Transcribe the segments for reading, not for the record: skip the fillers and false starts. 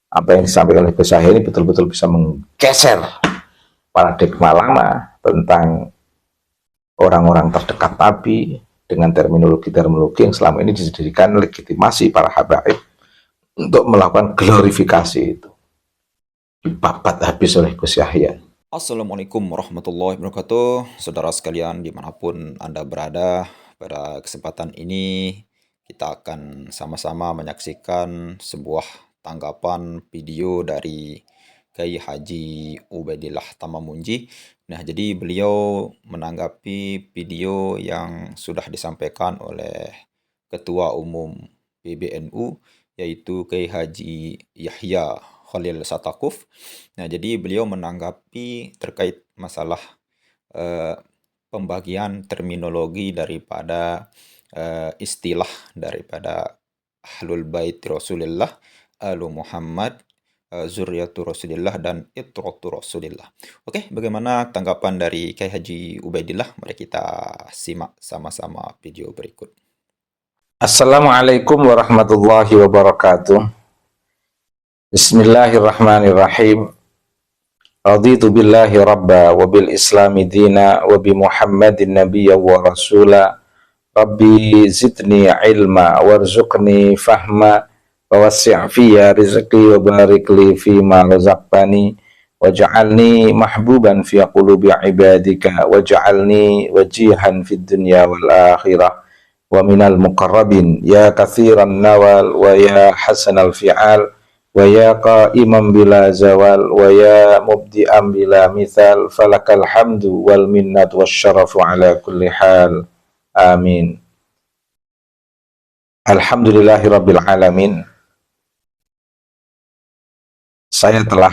apa yang disampaikan oleh Gus Yahya ini betul-betul bisa menggeser paradigma lama tentang orang-orang terdekat Nabi dengan terminologi-terminologi yang selama ini dijadikan legitimasi para habaib untuk melakukan glorifikasi itu. Dipapat habis oleh Gus Yahya. Assalamualaikum warahmatullahi wabarakatuh. Saudara sekalian dimanapun Anda berada, pada kesempatan ini kita akan sama-sama menyaksikan sebuah tanggapan video dari Kiai Haji Ubaidillah Tamamunji. Nah, jadi beliau menanggapi video yang sudah disampaikan oleh Ketua Umum PBNU, yaitu Kiai Haji Yahya Khalil Satakuf. Nah, jadi beliau menanggapi terkait masalah eh, pembagian terminologi daripada istilah daripada Ahlul Bait Rasulullah, Alu Muhammad, Zuriyatu Rasulillah, dan Itratu Rasulillah. Oke, bagaimana tanggapan dari Kiai Haji Ubaidillah? Mari kita simak sama-sama video berikut. Assalamualaikum warahmatullahi wabarakatuh. Bismillahirrahmanirrahim. Raditu billahi rabba wa bil islami dina wa bi muhammadin nabiyya wa rasula. Rabbi zidni ilma warzuqni fahma wa wassi' fiyya rizqi wa barik li fima razaqtani waj'alni mahbuban fi qulubi ibadika waj'alni wajihan fid dunya wal akhirah wa minal muqarrabin ya katsiran nawal wa ya hasanal fi'al wa ya qa'iman bila zawal wa ya mubdi'an bila mithal falakal hamdu wal minnatu wasyarafu ala kulli hal. Amin. Alhamdulillahirabbil alamin. Saya telah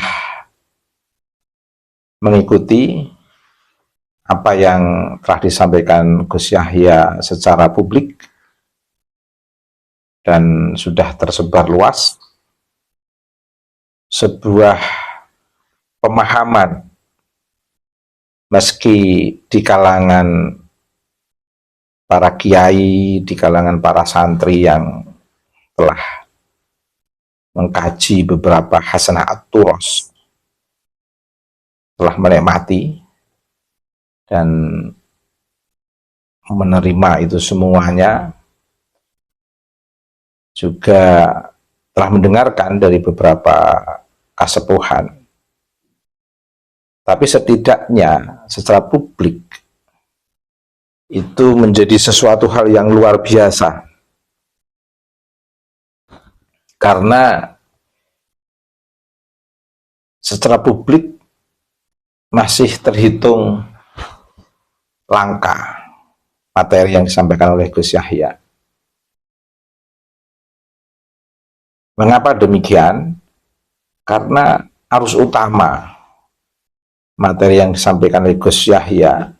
mengikuti apa yang telah disampaikan Gus Yahya secara publik dan sudah tersebar luas sebuah pemahaman, meski di kalangan para kiai, di kalangan para santri yang telah mengkaji beberapa hasanah at-turos, telah menikmati dan menerima itu semuanya, juga telah mendengarkan dari beberapa kasepuhan. Tapi setidaknya secara publik itu menjadi sesuatu hal yang luar biasa, karena secara publik masih terhitung langka materi yang disampaikan oleh Gus Yahya. Mengapa demikian? Karena arus utama materi yang disampaikan oleh Gus Yahya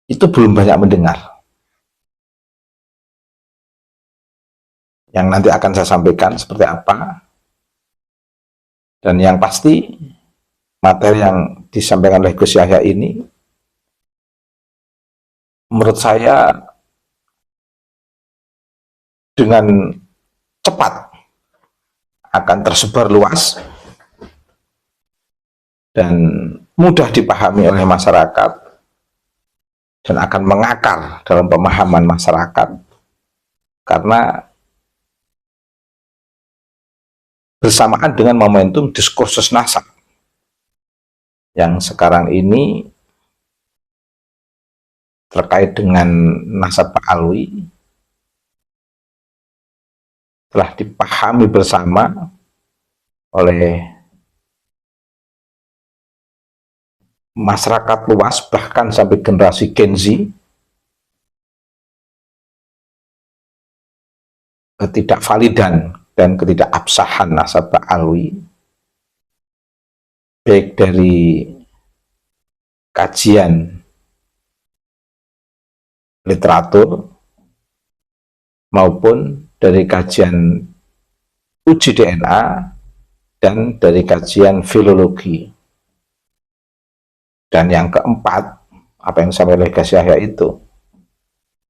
itu belum banyak mendengar. Yang nanti akan saya sampaikan seperti apa. Dan yang pasti materi yang disampaikan oleh Gus Yahya ini menurut saya dengan cepat akan tersebar luas dan mudah dipahami oleh masyarakat dan akan mengakar dalam pemahaman masyarakat, karena bersamaan dengan momentum diskursus nasab yang sekarang ini terkait dengan nasab Pak Alwi telah dipahami bersama oleh masyarakat luas, bahkan sampai generasi Gen Z. Ketidakvalidan dan ketidakabsahan nasab Pak Alwi, baik dari kajian literatur maupun dari kajian uji DNA dan dari kajian filologi. Dan yang keempat, apa yang disampaikan oleh Gus Yahya itu,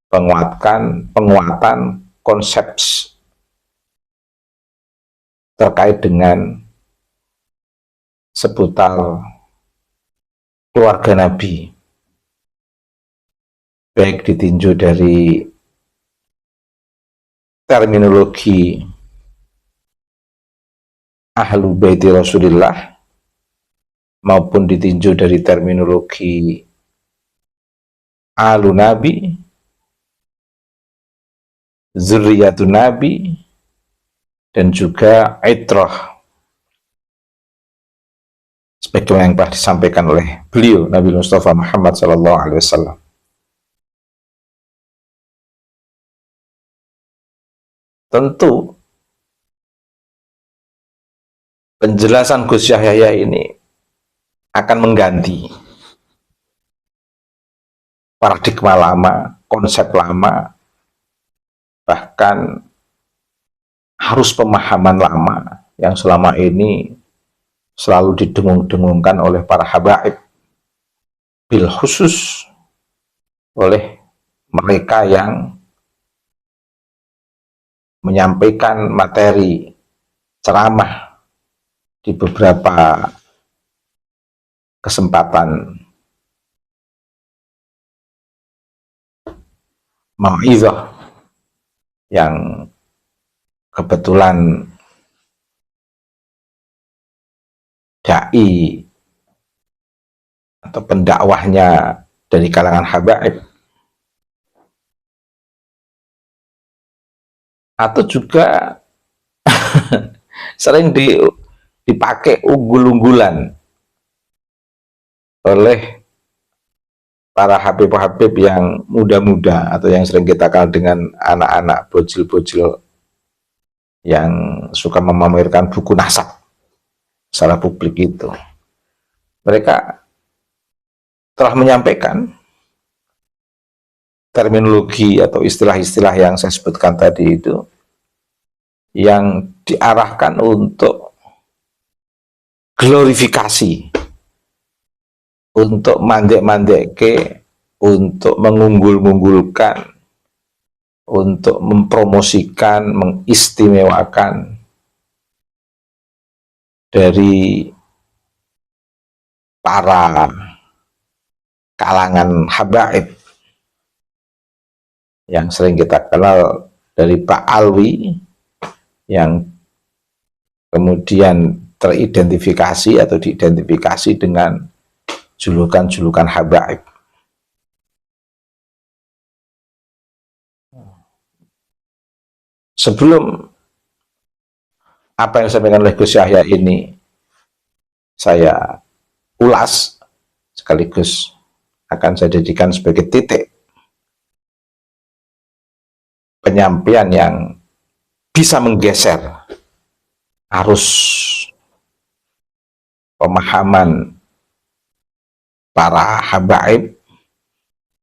penguatan konsep terkait dengan seputar keluarga Nabi, baik ditinjau dari terminologi Ahlu Baiti Rasulillah maupun ditinjau dari terminologi Ahlu Nabi, Zurriyatun Nabi, dan juga Itrah, sebagaimana yang telah disampaikan oleh beliau Nabi Mustafa Muhammad SAW. Tentu penjelasan Gus Yahya ini akan mengganti paradigma lama, konsep lama, bahkan harus pemahaman lama yang selama ini selalu didengung-dengungkan oleh para habaib, bil khusus oleh mereka yang menyampaikan materi ceramah di beberapa kesempatan mau'izah yang kebetulan dai atau pendakwahnya dari kalangan habaib, atau juga sering dipakai unggul-unggulan oleh para habib-habib yang muda-muda atau yang sering kita kenal dengan anak-anak bocil-bocil yang suka memamerkan buku nasab secara publik itu. Mereka telah menyampaikan terminologi atau istilah-istilah yang saya sebutkan tadi itu, yang diarahkan untuk glorifikasi, untuk mandek-mandek, untuk mengunggul-unggulkan, untuk mempromosikan, mengistimewakan dari para kalangan habaib yang sering kita kenal dari Pak Alwi, yang kemudian teridentifikasi atau diidentifikasi dengan julukan-julukan habaib. Sebelum apa yang disampaikan oleh Gus Yahya ini saya ulas, sekaligus akan saya jadikan sebagai titik penyampaian yang bisa menggeser arus pemahaman para habaib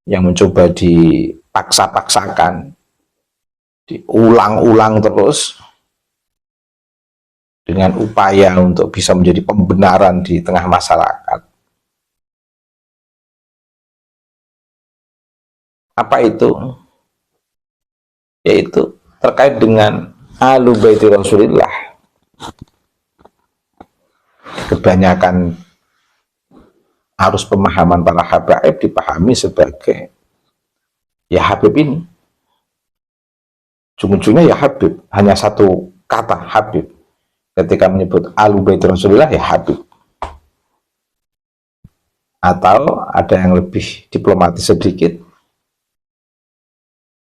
yang mencoba dipaksa-paksakan, diulang-ulang terus dengan upaya untuk bisa menjadi pembenaran di tengah masyarakat. Apa itu? Yaitu terkait dengan Ahlu Baiti Rasulillah. Kebanyakan arus pemahaman para habaib dipahami sebagai ya Habib ini. Ujung-ujungnya ya Habib, hanya satu kata Habib. Ketika menyebut Ahlu Baiti Rasulillah ya Habib. Atau ada yang lebih diplomatis sedikit,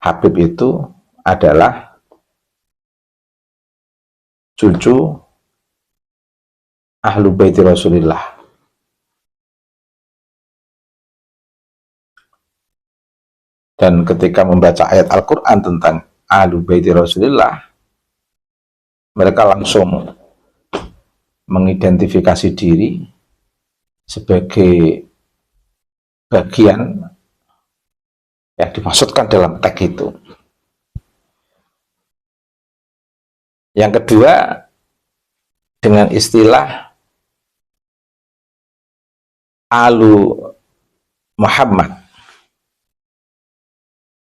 Habib itu adalah cucu Ahlu Baiti Rasulillah. Dan ketika membaca ayat Al-Quran tentang Ahlu Baiti Rasulillah, mereka langsung mengidentifikasi diri sebagai bagian yang dimaksudkan dalam teks itu. Yang kedua, dengan istilah Alu Muhammad,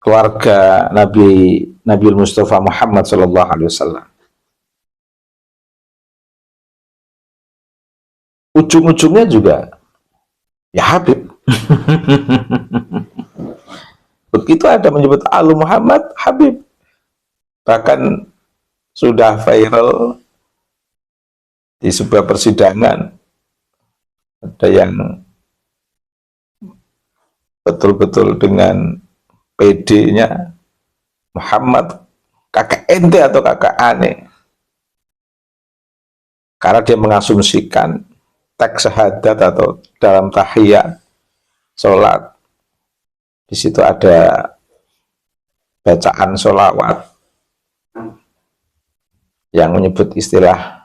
keluarga Nabi Mustafa Muhammad SAW. ujung-ujungnya juga ya Habib. Begitu ada menyebut Alu Muhammad, Habib. Bahkan sudah viral di sebuah persidangan, ada yang betul-betul dengan PD-nya Muhammad, kakak ente atau kakak aneh, karena dia mengasumsikan teks syahadat atau dalam tahiyat sholat di situ ada bacaan sholawat yang menyebut istilah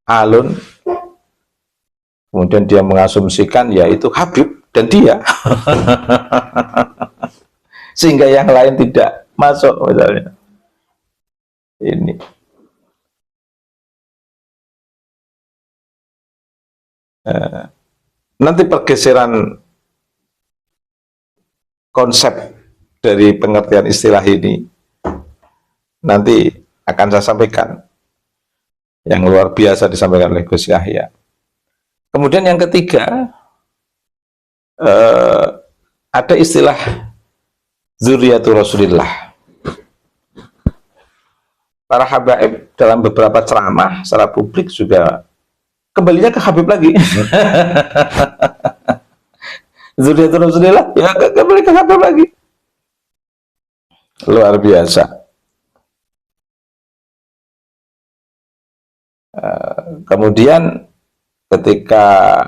alun, kemudian dia mengasumsikan yaitu Habib dan dia sehingga yang lain tidak masuk misalnya. Ini nanti pergeseran konsep dari pengertian istilah ini nanti akan saya sampaikan, yang luar biasa disampaikan oleh Gus Yahya. Kemudian yang ketiga, ada istilah Dzurriyyatur Rasulillah. Para habaib dalam beberapa ceramah secara publik juga kembalinya ke Habib lagi. Dzurriyyatur Rasulillah, ya kembali ke Habib lagi. Luar biasa. Kemudian ketika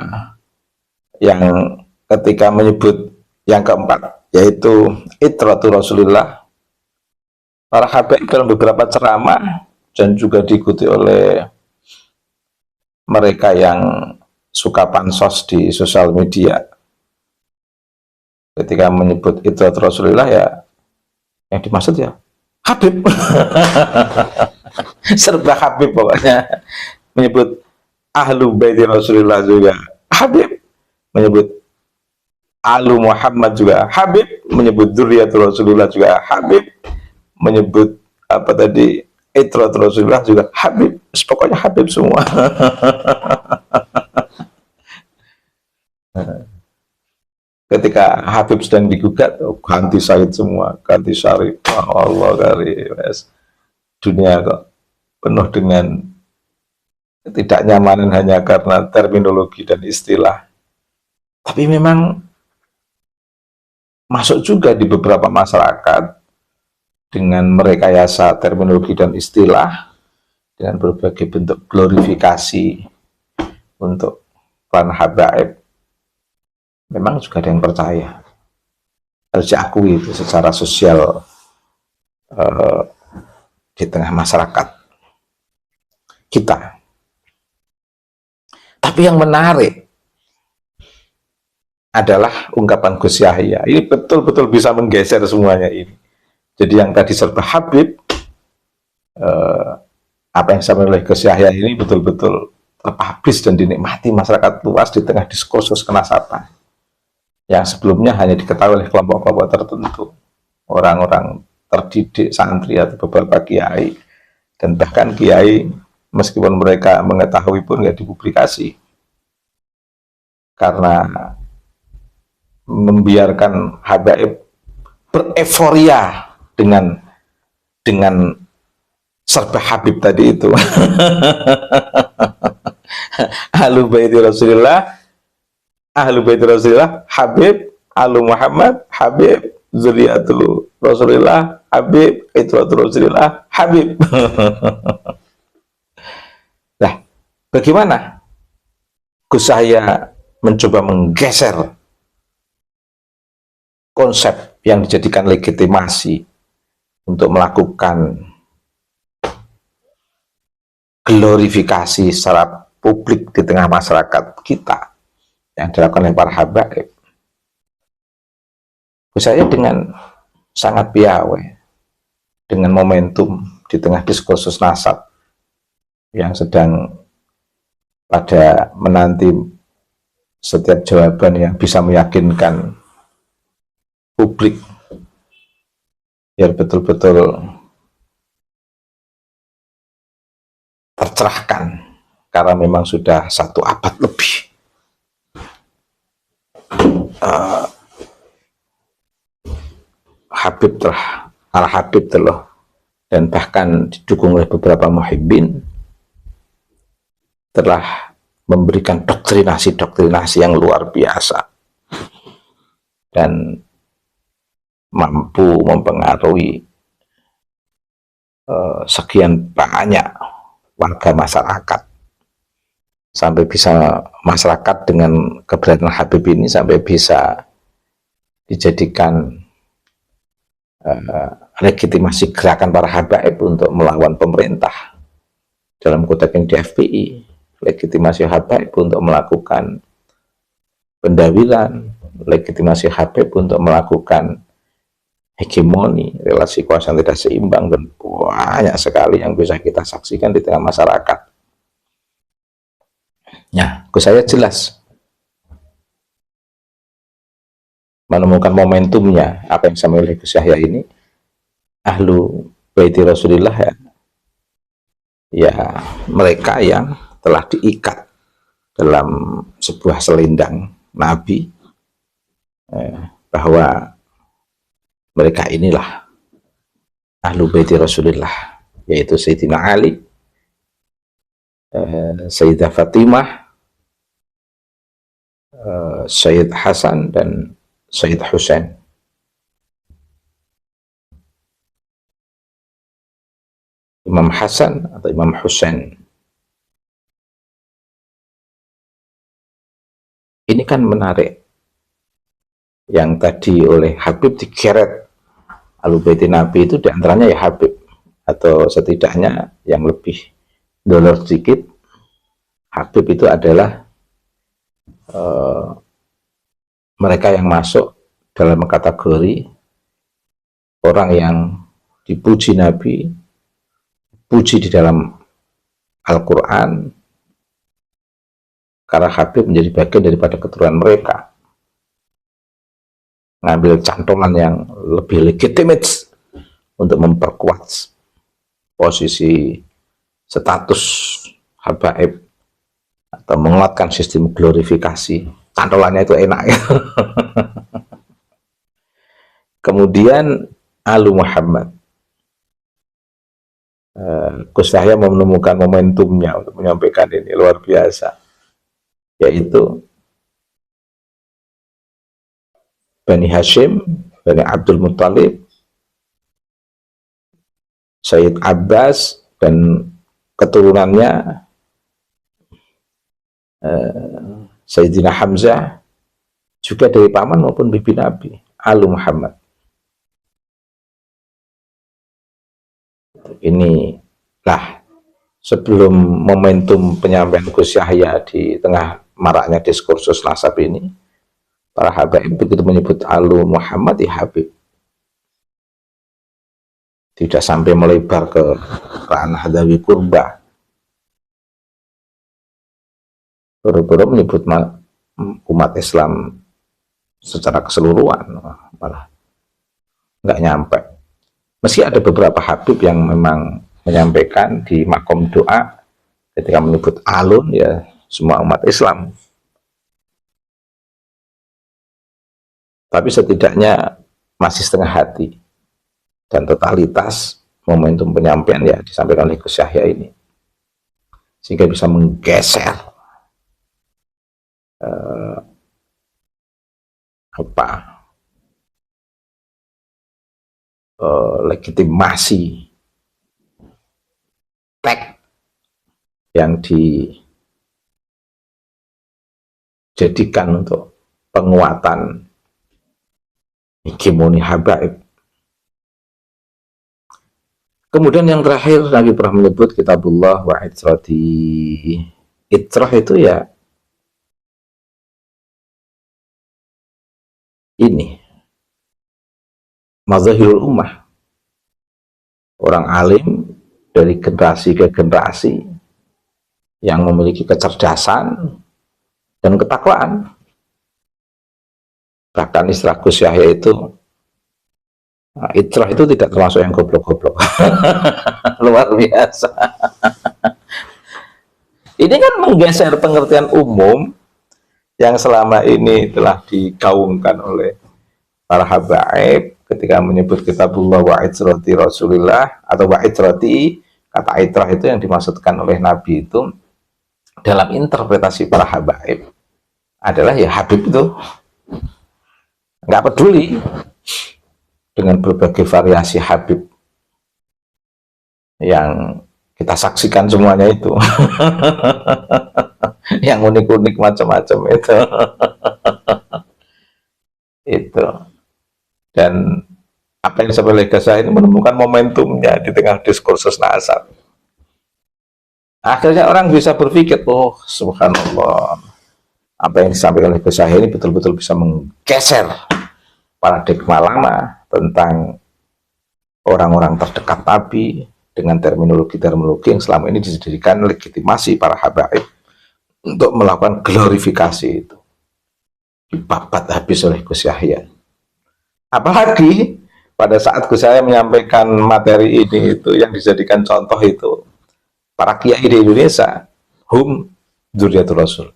menyebut yang keempat, yaitu Itratur Rasulillah, para habaib dalam beberapa ceramah dan juga diikuti oleh mereka yang suka pansos di sosial media, ketika menyebut Itratur Rasulillah ya yang dimaksud ya Habib. Serba Habib pokoknya. Menyebut Ahlu Baiti Rasulillah juga Habib, menyebut Alu Muhammad juga Habib, menyebut Dzurriyyatur Rasulillah juga Habib, menyebut apa tadi Itratur Rasulillah juga Habib. Pokoknya Habib semua. Ketika Habib sedang digugat, ganti Said semua, ganti Syarif. Oh, Allah kali, dunia kok penuh dengan ketidaknyamanan hanya karena terminologi dan istilah. Tapi memang masuk juga di beberapa masyarakat dengan merekayasa terminologi dan istilah dengan berbagai bentuk glorifikasi untuk klan habaib. Memang juga ada yang percaya, harus diakui itu secara sosial di tengah masyarakat kita. Tapi yang menarik adalah ungkapan Gus Yahya. Ini betul-betul bisa menggeser semuanya ini. Jadi yang tadi serba Habib, apa yang disampaikan oleh Gus Yahya ini betul-betul terpublis dan dinikmati masyarakat luas di tengah diskursus kenasaban yang sebelumnya hanya diketahui oleh kelompok-kelompok tertentu, orang-orang terdidik, santri atau beberapa kiai, dan bahkan kiai meskipun mereka mengetahui pun nggak dipublikasi karena membiarkan habaib bereforia dengan serba Habib tadi itu. Ahlu Baiti Rasulillah, Ahlu Baiti Rasulillah, Habib, Alu Muhammad, Habib, Dzurriyyatul Rasulillah, Habib, Itratur Rasulillah, Habib. Nah, bagaimana Gus Yahya mencoba menggeser konsep yang dijadikan legitimasi untuk melakukan glorifikasi secara publik di tengah masyarakat kita yang dilakukan oleh para habaib. Gus Yahya dengan sangat piawai dengan momentum di tengah diskursus nasab yang sedang pada menanti setiap jawaban yang bisa meyakinkan publik biar betul-betul tercerahkan karena memang sudah 1 abad lebih Habib telah Al-Habib telah, dan bahkan didukung oleh beberapa muhibbin, telah memberikan doktrinasi yang luar biasa dan mampu mempengaruhi sekian banyak warga masyarakat, sampai bisa masyarakat dengan keberadaan Habib ini sampai bisa dijadikan legitimasi gerakan para habaib untuk melawan pemerintah. Dalam konteks yang di FPI, legitimasi habaib untuk melakukan pendawilan, legitimasi habaib untuk melakukan hegemoni, relasi kuasa yang tidak seimbang, dan banyak sekali yang bisa kita saksikan di tengah masyarakat. Ya, saya jelas menemukan momentumnya apa yang disampaikan oleh Gus Yahya ini. Ahlu Baiti Rasulillah ya mereka yang telah diikat dalam sebuah selendang Nabi, bahwa mereka inilah Ahlu Baiti Rasulillah, yaitu Sayyidina Ali, Sayyidah Fatimah, Sayyid Hasan, dan Sayyid Husain. Imam Hasan atau Imam Husain ini kan menarik, yang tadi oleh Habib digeret Ahlu Baiti Nabi itu diantaranya ya Habib, atau setidaknya yang lebih dolor sedikit, Habib itu adalah mereka yang masuk dalam kategori orang yang dipuji Nabi, puji di dalam Al-Quran, karena Habib menjadi bagian daripada keturunan mereka, ngambil cantolan yang lebih legitimate untuk memperkuat posisi status habaib atau menguatkan sistem glorifikasi. Cantolannya itu enak ya. Kemudian Alu Muhammad, Gus Yahya menemukan momentumnya untuk menyampaikan ini luar biasa, yaitu Bani Hashim, Bani Abdul Muttalib, Sayyid Abbas dan keturunannya, Sayyidina Hamzah, juga dari paman maupun bibi Nabi, Alu Muhammad. Inilah sebelum momentum penyampaian Gus Yahya di tengah maraknya diskursus nasab ini, para habaib begitu menyebut Alu Muhammad ya Habib, tidak sampai melebar ke ranah dawi kurba, buru-buru menyebut umat Islam secara keseluruhan, malah nggak nyampe. Meski ada beberapa habib yang memang menyampaikan di makom doa ketika menyebut alun ya semua umat Islam, tapi setidaknya masih setengah hati, dan totalitas momentum penyampaian ya disampaikan oleh Gus Yahya ini, sehingga bisa menggeser legitimasi tag yang dijadikan untuk penguatan hegemoni habaib. Kemudian yang terakhir Nabi pernah menyebut kitabullah wa itrati. Itrah itu ya ini mazahirul ummah, orang alim dari generasi ke generasi yang memiliki kecerdasan dan ketakwaan. Bahkan istilah Gus Yahya itu, itrah itu tidak termasuk yang goblok-goblok. Luar biasa. Ini kan menggeser pengertian umum yang selama ini telah digaungkan oleh para habaib ketika menyebut kitabullah wa itrati Rasulillah atau wa itrati. Kata itrah itu yang dimaksudkan oleh Nabi itu dalam interpretasi para habaib adalah ya Habib itu nggak peduli dengan berbagai variasi Habib yang kita saksikan semuanya itu yang unik-unik macam-macam itu. Dan apa yang disebut oleh Ghazali ini menemukan momentumnya di tengah diskursus nasab. Akhirnya orang bisa berpikir, oh subhanallah, apa yang disampaikan oleh Ghazali ini betul-betul bisa menggeser paradigma lama tentang orang-orang terdekat Nabi dengan terminologi-terminologi yang selama ini dijadikan legitimasi para habaib untuk melakukan glorifikasi itu. Dibabat habis oleh Gus Yahya. Apalagi pada saat Gus Yahya menyampaikan materi ini itu yang dijadikan contoh itu para kiai di Indonesia, hum dzurriyyatur rasul,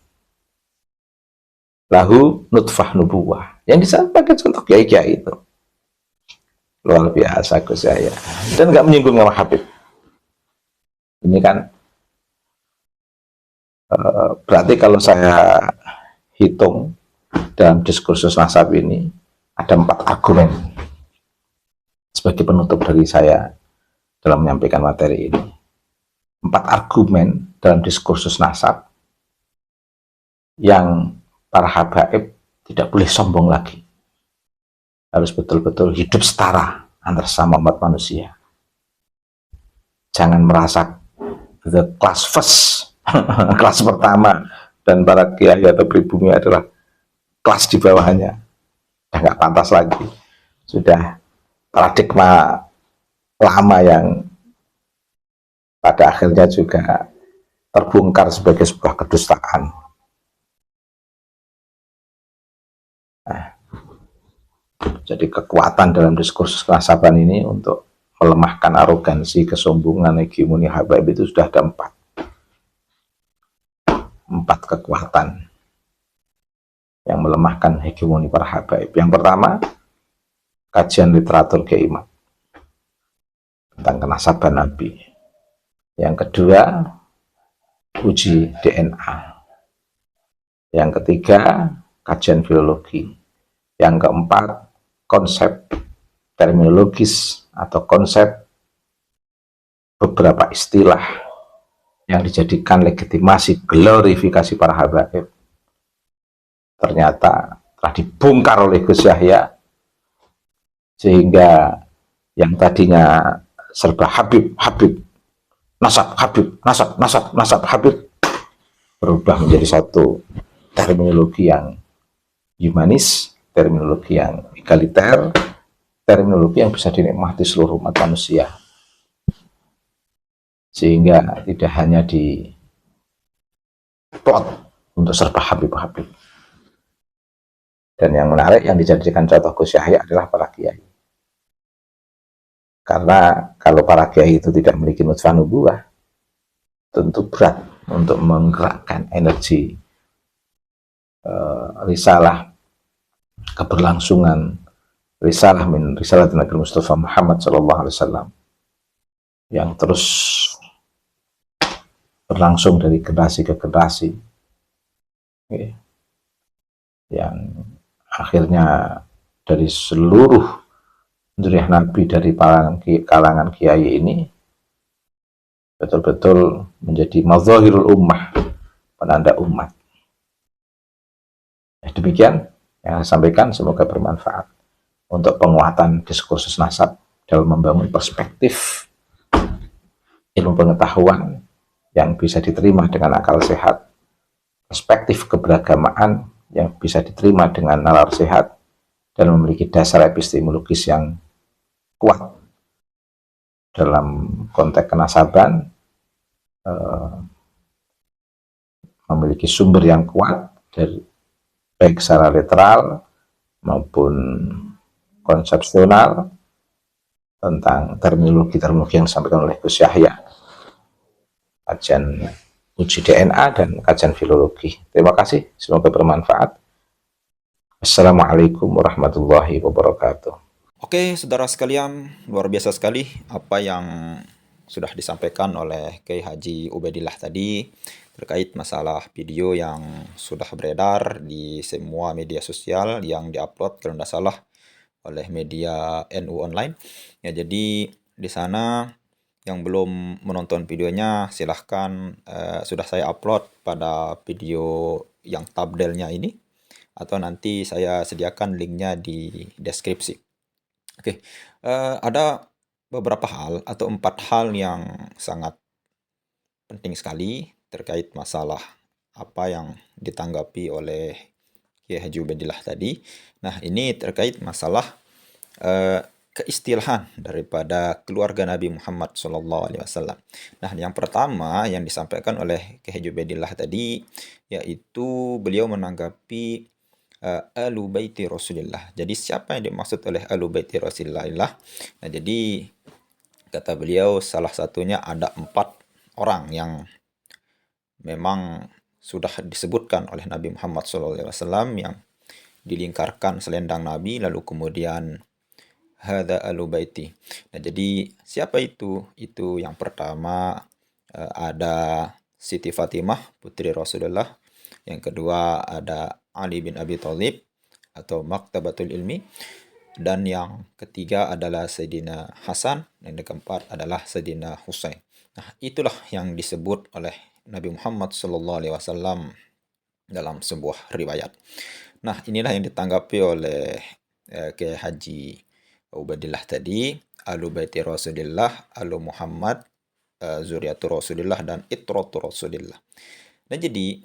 lahu nutfah nubuwah, yang disampaikan contoh kiai-kiai itu luar biasa Gus Yahya, dan nggak menyinggung nama Habib. Ini kan berarti kalau saya hitung dalam diskursus nasab ini ada 4 argumen sebagai penutup dari saya dalam menyampaikan materi ini. 4 argumen dalam diskursus nasab yang para habaib tidak boleh sombong lagi, harus betul-betul hidup setara antar sama umat manusia. Jangan merasa the class first kelas pertama dan para kiai atau pribumi adalah kelas di bawahnya. Nggak pantas lagi. Sudah paradigma lama yang pada akhirnya juga terbongkar sebagai sebuah kedustaan. Nah, jadi kekuatan dalam diskursus kenasaban ini untuk melemahkan arogansi, kesombongan, hegemoni habaib itu sudah ada 4 kekuatan yang melemahkan hegemoni para habaib. Yang pertama, kajian literatur keiman tentang kenasaban Nabi. Yang kedua, uji DNA. Yang ketiga, kajian filologi. Yang keempat, konsep terminologis atau konsep beberapa istilah yang dijadikan legitimasi glorifikasi para habaib. Ternyata telah dibongkar oleh Gus Yahya, sehingga yang tadinya serba Habib, Habib, nasab, Habib, nasab, nasab, nasab, Habib, berubah menjadi satu terminologi yang humanis, terminologi yang egaliter, terminologi yang bisa dinikmati seluruh umat manusia, sehingga tidak hanya di plot untuk serba Habib-Habib. Dan yang menarik yang dijadikan contoh Gus Yahya adalah para kiai. Karena kalau para kiai itu tidak memiliki nutfah nubuwah, tentu berat untuk menggerakkan energi risalah keberlangsungan risalah min risalah Nabi Mustafa Muhammad SAW yang terus berlangsung dari generasi ke generasi, yang akhirnya dari seluruh dzurriyyah Nabi dari kalangan kiai ini betul-betul menjadi mazahirul ummah, penanda umat. Demikian yang saya sampaikan, semoga bermanfaat untuk penguatan diskursus nasab dalam membangun perspektif ilmu pengetahuan yang bisa diterima dengan akal sehat, perspektif keberagamaan yang bisa diterima dengan nalar sehat, dan memiliki dasar epistemologis yang kuat dalam konteks kenasaban, memiliki sumber yang kuat dari baik secara literal maupun konsepsional tentang terminologi-terminologi yang disampaikan oleh Gus Yahya. Kajian uji DNA dan kajian filologi. Terima kasih, semoga bermanfaat. Assalamualaikum warahmatullahi wabarakatuh. Oke, saudara sekalian, luar biasa sekali apa yang sudah disampaikan oleh Kiai Haji Ubaidillah tadi terkait masalah video yang sudah beredar di semua media sosial yang diupload kalau tidak salah oleh media NU Online. Ya, jadi di sana yang belum menonton videonya silahkan, sudah saya upload pada video yang thumbnailnya ini, atau nanti saya sediakan linknya di deskripsi. Oke, ada beberapa hal atau 4 hal yang sangat penting sekali terkait masalah apa yang ditanggapi oleh Kiai Haji Ubaidillah tadi. Nah, ini terkait masalah keistilahan daripada keluarga Nabi Muhammad SAW. Nah, yang pertama yang disampaikan oleh Kiai Haji Ubaidillah tadi, yaitu beliau menanggapi Ahlu Baiti Rasulillah. Jadi siapa yang dimaksud oleh Ahlu Baiti Rasulillah? Nah, jadi kata beliau salah satunya ada 4 orang yang memang sudah disebutkan oleh Nabi Muhammad SAW yang dilingkarkan selendang Nabi, lalu kemudian hadza ahlu baiti. Nah, jadi siapa itu? Itu yang pertama ada Siti Fatimah putri Rasulullah, yang kedua ada Ali bin Abi Thalib atau Maktabatul Ilmi, dan yang ketiga adalah Sayyidina Hasan, dan yang keempat adalah Sayyidina Husain. Nah, itulah yang disebut oleh Nabi Muhammad SAW dalam sebuah riwayat. Nah, inilah yang ditanggapi oleh Kiai Haji Ubaidillah tadi, Ahlu Baiti Rasulillah, Ahlu Muhammad, Zuriatul Rasulillah, dan Itratul Rasulillah. Nah, jadi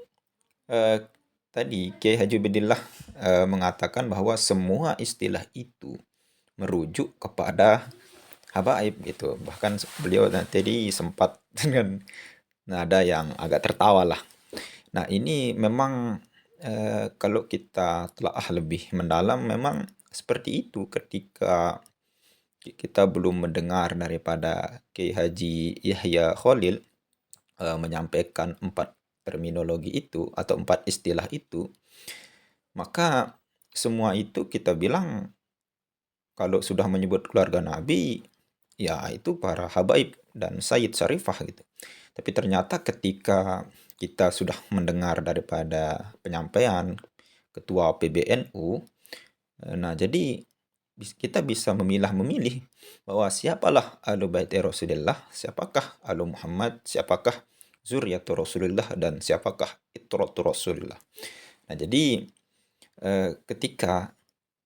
tadi Kiai Haji Ubaidillah mengatakan bahwa semua istilah itu merujuk kepada habaib gitu. Bahkan beliau tadi sempat dengan nada yang agak tertawa lah. Nah, ini memang kalau kita telaah lebih mendalam memang seperti itu ketika kita belum mendengar daripada Kiai Haji Yahya Khalil menyampaikan 4 terminologi itu atau 4 istilah itu, maka semua itu kita bilang kalau sudah menyebut keluarga Nabi, ya itu para habaib dan Sayyid Syarifah gitu. Tapi ternyata ketika kita sudah mendengar daripada penyampaian Ketua PBNU, nah jadi kita bisa memilih bahwa siapalah Ahlu Baiti Rasulullah, siapakah Ahlu Muhammad, siapakah Zuriatul Rasulullah, dan siapakah Itratul Rasulullah. Nah, jadi ketika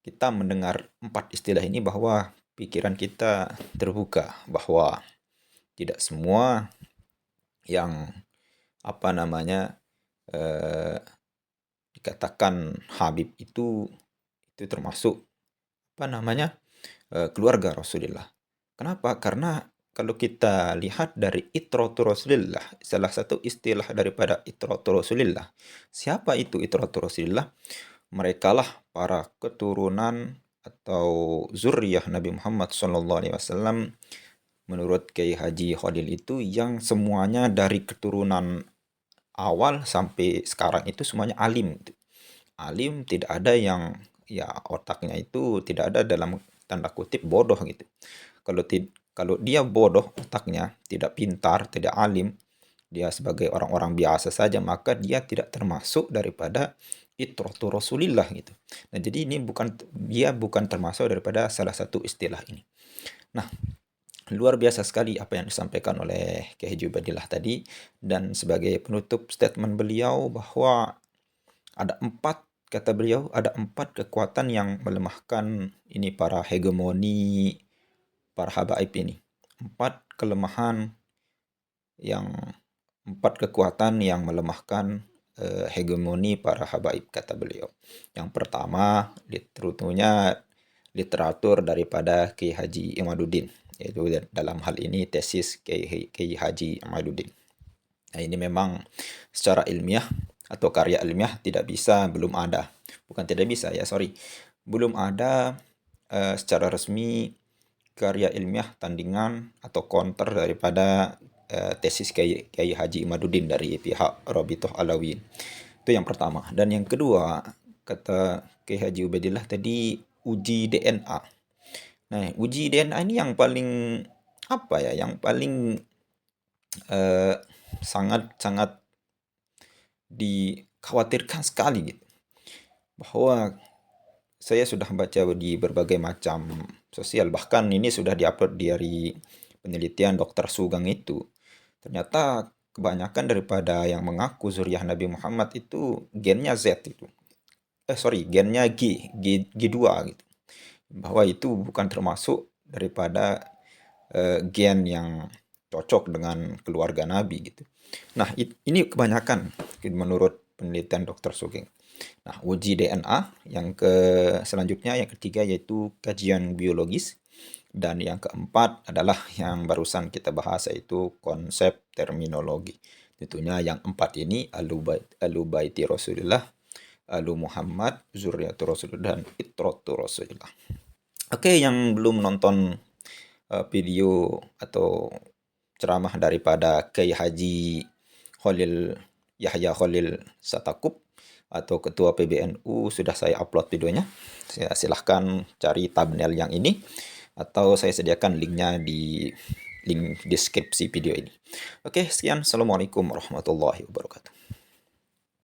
kita mendengar 4 istilah ini bahwa pikiran kita terbuka bahwa tidak semua yang dikatakan Habib itu termasuk keluarga Rasulullah. Kenapa? Karena kalau kita lihat dari Itratul Rasulillah, salah satu istilah daripada Itratul Rasulillah. Siapa itu Itratul Rasulillah? Merekalah para keturunan atau zuriyah Nabi Muhammad SAW menurut Kiai Haji Khalil itu yang semuanya dari keturunan awal sampai sekarang itu semuanya alim. Alim, tidak ada yang ya otaknya itu tidak ada dalam tanda kutip bodoh gitu. Kalau dia bodoh otaknya, tidak pintar, tidak alim, dia sebagai orang-orang biasa saja, maka dia tidak termasuk daripada Itratul Rasulillah gitu. Nah, jadi ini dia bukan termasuk daripada salah satu istilah ini. Nah, luar biasa sekali apa yang disampaikan oleh Kiai Haji Ubaidillah tadi, dan sebagai penutup statement beliau bahwa kata beliau ada 4 kekuatan yang melemahkan ini para hegemoni para habaib ini. 4 kekuatan yang melemahkan hegemoni para habaib, kata beliau. Yang pertama, tentunya literatur daripada Kiai Haji Imaduddin, yaitu dalam hal ini tesis Kiai Haji Imaduddin. Nah, ini memang secara ilmiah atau karya ilmiah belum ada secara resmi karya ilmiah tandingan atau counter daripada tesis Kiai Haji Imaduddin dari pihak Rabithah Alawiyyin. Itu yang pertama. Dan yang kedua, kata Kiai Haji Ubaidillah tadi, uji DNA. Nah, uji DNA ini yang paling apa ya? Yang paling sangat-sangat dikhawatirkan sekali gitu. Bahwa saya sudah baca di berbagai macam sosial, bahkan ini sudah diupload dari penelitian Dr. Sugeng itu. Ternyata kebanyakan daripada yang mengaku zuriat Nabi Muhammad itu gennya Z itu. Gennya G2 gitu. Bahwa itu bukan termasuk daripada gen yang cocok dengan keluarga Nabi gitu. Nah, ini kebanyakan menurut penelitian Dr. Sugeng. Nah, uji DNA selanjutnya yang ketiga yaitu kajian biologis, dan yang keempat adalah yang barusan kita bahas yaitu konsep terminologi. Tentunya yang empat ini Ahlu Baiti Rasulullah, Ahlu Muhammad, Zurriyatul Rasulullah, dan Itratul Rasulullah. Oke, yang belum nonton video atau ceramah daripada Kiai Haji Yahya Khalil Satakup atau Ketua PBNU, sudah saya upload videonya. Silahkan cari thumbnail yang ini, atau saya sediakan linknya di link deskripsi video ini. Oke, sekian. Assalamualaikum warahmatullahi wabarakatuh.